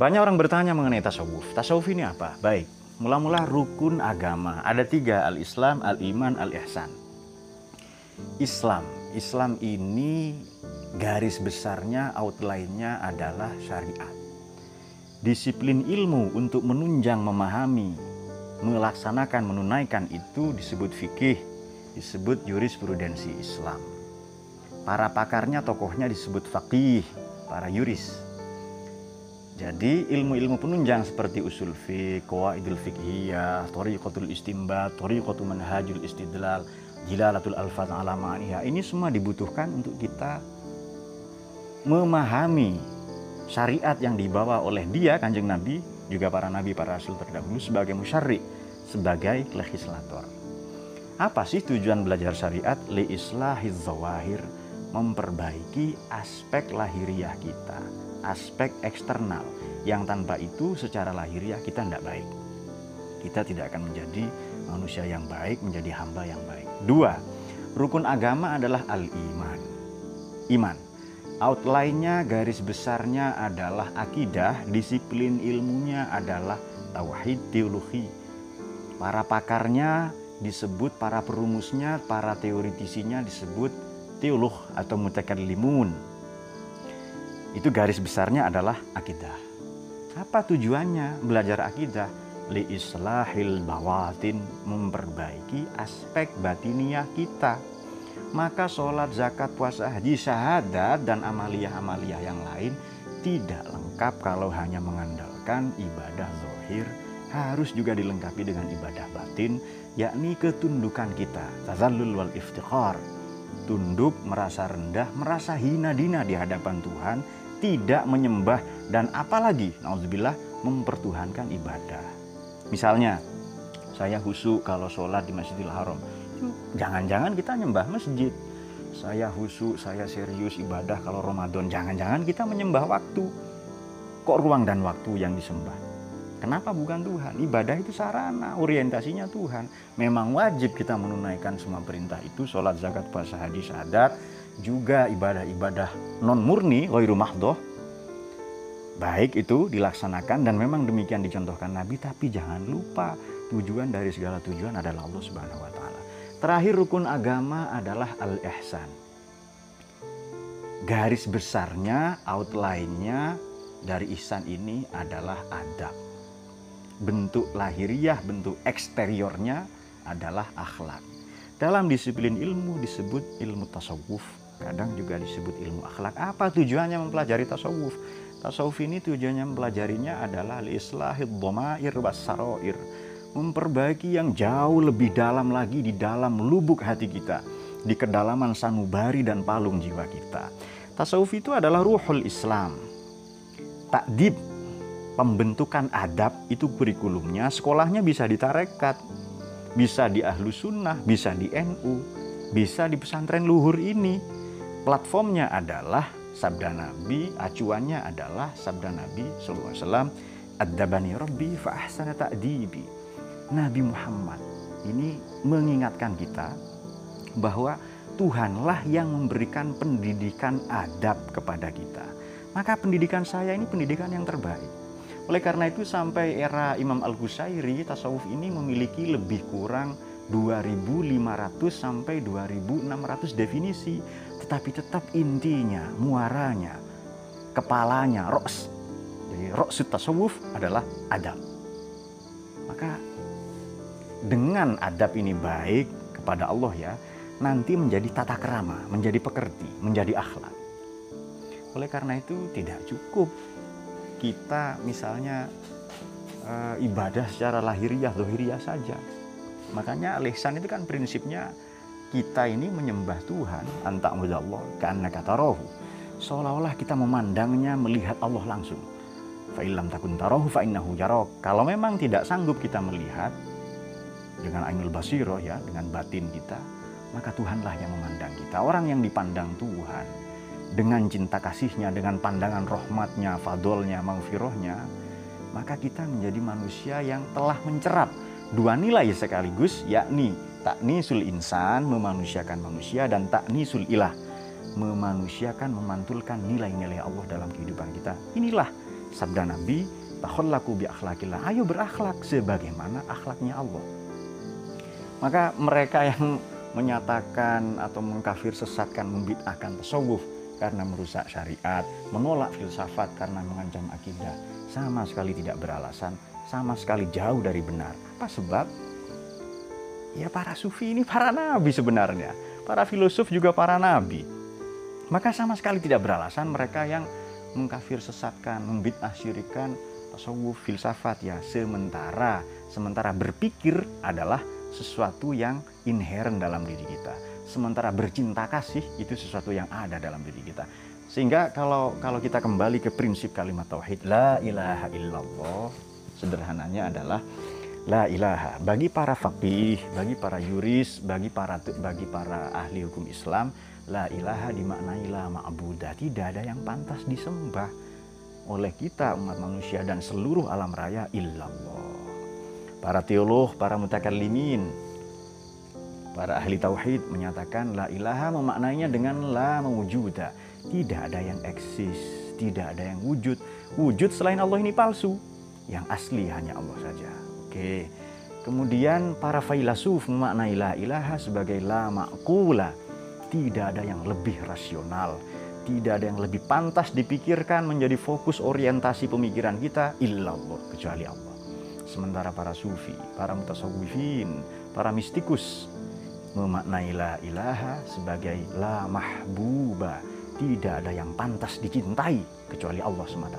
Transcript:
Banyak orang bertanya mengenai tasawuf. Tasawuf ini apa? Baik, mula-mula rukun agama. Ada 3, al-Islam, al-Iman, al-Ihsan. Islam ini garis besarnya, outline-nya adalah syariat. Disiplin ilmu untuk menunjang, memahami, melaksanakan, menunaikan itu disebut fikih, disebut jurisprudensi Islam. Para pakarnya, tokohnya disebut faqih, para yuris. Jadi ilmu-ilmu penunjang seperti usul fiqh, qawaidul fiqhiyah, thariqatul istinbat, thariqatul manhajul istidlal, jilalatul alfaz ala ma'aniha, ini semua dibutuhkan untuk kita memahami syariat yang dibawa oleh dia, Kanjeng Nabi, juga para nabi, para rasul terdahulu sebagai musyarri, sebagai legislator. Apa sih tujuan belajar syariat? Li islahiz zawahir, memperbaiki aspek lahiriah kita, aspek eksternal yang tanpa itu secara lahiriah kita tidak baik. Kita tidak akan menjadi manusia yang baik, menjadi hamba yang baik. 2, rukun agama adalah al-iman. Iman. Outline-nya, garis besarnya adalah akidah, disiplin ilmunya adalah tauhid, teologi. Para pakarnya disebut, para perumusnya, para teoritisinya disebut teolog atau mutakallimun. Itu garis besarnya adalah akidah. Apa tujuannya belajar akidah? Li islahil bawatin, memperbaiki aspek batiniah kita. Maka sholat, zakat, puasa, haji, syahadat, dan amaliyah-amaliyah yang lain tidak lengkap kalau hanya mengandalkan ibadah zahir. Harus juga dilengkapi dengan ibadah batin, yakni ketundukan kita, tazallul wal iftikhar. Tunduk, merasa rendah, merasa hina dina di hadapan Tuhan, tidak menyembah, dan apalagi, na'udzubillah, mempertuhankan ibadah. Misalnya, saya khusyuk kalau sholat di Masjidil Haram. Jangan-jangan kita nyembah masjid. Saya khusyuk, saya serius ibadah kalau Ramadan. Jangan-jangan kita menyembah waktu. Kok ruang dan waktu yang disembah? Kenapa bukan Tuhan? Ibadah itu sarana, orientasinya Tuhan. Memang wajib kita menunaikan semua perintah itu, sholat, zakat, puasa, haji, syahadat, juga ibadah-ibadah non murni, ghairu mahdhah. Baik itu dilaksanakan dan memang demikian dicontohkan Nabi, tapi jangan lupa tujuan dari segala tujuan adalah Allah Subhanahu wa taala. Terakhir rukun agama adalah al-ihsan. Garis besarnya, outline-nya dari ihsan ini adalah adab. Bentuk lahiriah, bentuk eksteriornya adalah akhlak. Dalam disiplin ilmu disebut ilmu tasawuf, kadang juga disebut ilmu akhlak. Apa tujuannya mempelajari tasawuf? Tasawuf ini tujuannya mempelajarinya adalah li-islahid dhamair was-sarair, memperbaiki yang jauh lebih dalam lagi di dalam lubuk hati kita, di kedalaman sanubari dan palung jiwa kita. Tasawuf itu adalah ruhul Islam. Ta'dib, pembentukan adab itu kurikulumnya, sekolahnya bisa di tarekat, bisa di Ahlus Sunnah, bisa di NU, bisa di pesantren luhur ini. Platformnya adalah sabda Nabi, acuannya adalah sabda Nabi SAW, Adzabani Rabbi fa ahsana ta'dibi. Nabi Muhammad ini mengingatkan kita bahwa Tuhanlah yang memberikan pendidikan adab kepada kita. Maka pendidikan saya ini pendidikan yang terbaik. Oleh karena itu sampai era Imam Al-Qusairi, tasawuf ini memiliki lebih kurang 2.500 sampai 2.600 definisi. Tetapi tetap intinya, muaranya, kepalanya, roks. Jadi roksut tasawuf adalah adab. Maka dengan adab ini baik kepada Allah ya, nanti menjadi tata krama, menjadi pekerti, menjadi akhlak. Oleh karena itu tidak cukup kita misalnya ibadah secara lahiriah, zahiriah saja. Makanya al-ihsan itu kan prinsipnya kita ini menyembah Tuhan, anta'budallah ka'annaka tarahu. Seolah-olah kita memandangnya, melihat Allah langsung. Fa illam takun tarahu fa innahu yarak. Kalau memang tidak sanggup kita melihat dengan ainul basirah ya, dengan batin kita, maka Tuhanlah yang memandang kita. Orang yang dipandang Tuhan dengan cinta kasihnya, dengan pandangan rahmatnya, fadolnya, maghfirahnya, maka kita menjadi manusia yang telah mencerap dua nilai sekaligus, yakni taknisul insan, memanusiakan manusia, dan taknisul ilah, memanusiakan, memantulkan nilai-nilai Allah dalam kehidupan kita. Inilah Sabda Nabi, takhallaku bi akhlaqillah. Ayo berakhlak sebagaimana akhlaknya Allah. Maka mereka yang menyatakan atau mengkafir sesatkan, membid'ahkan tasawuf karena merusak syariat, menolak filsafat karena mengancam akidah, sama sekali tidak beralasan, sama sekali jauh dari benar. Apa sebab? Ya para sufi ini para nabi sebenarnya. Para filosof juga para nabi. Maka sama sekali tidak beralasan mereka yang mengkafir sesatkan, membid'ah syirikan, tasawuf, filsafat ya. Sementara berpikir adalah sesuatu yang inherent dalam diri kita. Sementara bercinta kasih itu sesuatu yang ada dalam diri kita. Sehingga kalau kita kembali ke prinsip kalimat tauhid, la ilaha illallah, sederhananya adalah la ilaha. Bagi para faqih, bagi para yuris, bagi para ahli hukum Islam, la ilaha dimaknai la ma'budah, tidak ada yang pantas disembah oleh kita umat manusia dan seluruh alam raya illallah. Para teolog, para mutakallimin, para ahli tauhid menyatakan la ilaha memaknainya dengan la mawjuda. Tidak ada yang eksis, tidak ada yang wujud. Wujud selain Allah ini palsu. Yang asli hanya Allah saja. Oke. Kemudian para filosof memaknai la ilaha sebagai la ma'qula. Tidak ada yang lebih rasional. Tidak ada yang lebih pantas dipikirkan menjadi fokus orientasi pemikiran kita illallah, kecuali Allah. Sementara para sufi, para mutasawwifin, para mistikus memaknai la ilaha sebagai la mahbuba. Tidak ada yang pantas dicintai kecuali Allah semata.